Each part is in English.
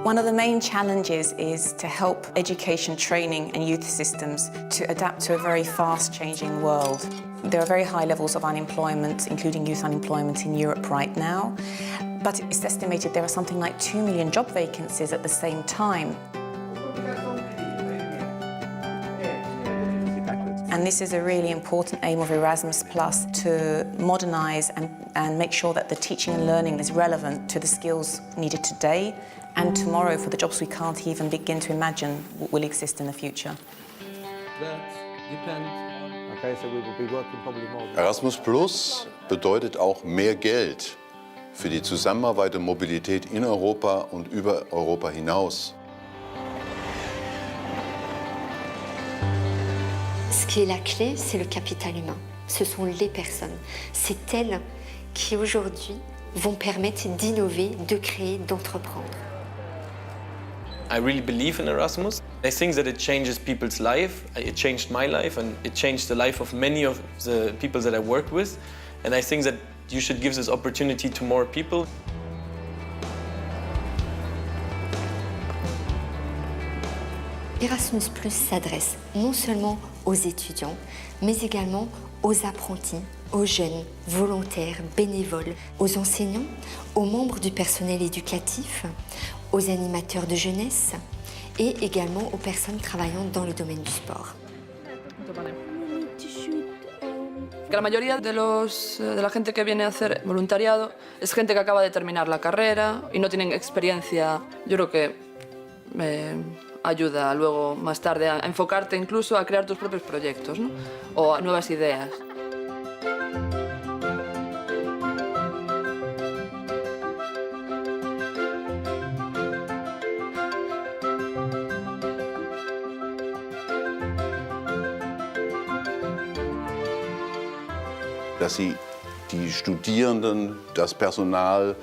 One of the main challenges is to help education, training and youth systems to adapt to a very fast-changing world. There are very high levels of unemployment, including youth unemployment in Europe right now, but it's estimated there are something like 2 million job vacancies at the same time. And this is a really important aim of Erasmus Plus, to modernise and make sure that the teaching and learning is relevant to the skills needed today and tomorrow for the jobs we can't even begin to imagine will exist in the future. Erasmus Plus bedeutet auch mehr Geld für die Zusammenarbeit und Mobilität in Europa und über Europa hinaus. Ce qui est la clé, c'est le capital humain. Ce sont les personnes. C'est elles qui aujourd'hui vont permettre d'innover, de créer, d'entreprendre. I really believe in Erasmus. I think that it changes people's life. It changed my life and it changed the life of many of the people that I work with. And I think that you should give this opportunity to more people. Erasmus Plus s'adresse non seulement aux étudiants, mais également aux apprentis, aux jeunes, volontaires, bénévoles, aux enseignants, aux membres du personnel éducatif, aux animateurs de jeunesse et également aux personnes travaillant dans le domaine du sport. La mayoría de la gente que viene a hacer voluntariado es gente que acaba de terminar la carrera y no tienen experiencia. Yo creo que ayuda luego, más tarde, a enfocarte incluso a crear tus propios proyectos, ¿no? O a nuevas ideas. Dass sie die Studierenden, das Personal,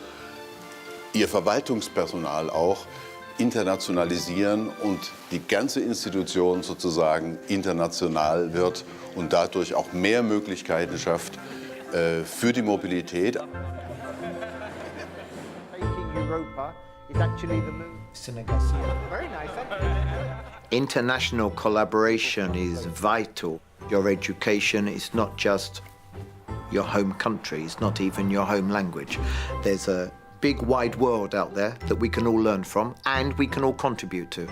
ihr Verwaltungspersonal auch internationalisieren und die ganze Institution sozusagen international wird und dadurch auch mehr Möglichkeiten schafft für die Mobilität. International collaboration is vital. Your education is not just your home country, it's not even your home language. There's a big wide world out there that we can all learn from and we can all contribute to.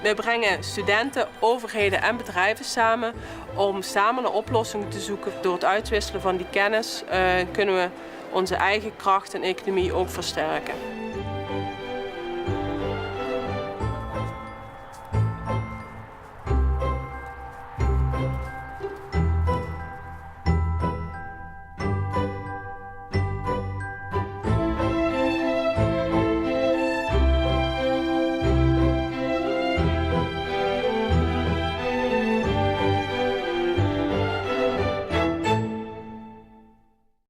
We brengen studenten, overheden en bedrijven samen om samen naar oplossingen te zoeken. Door het uitwisselen van die kennis kunnen we onze eigen kracht en economie ook versterken.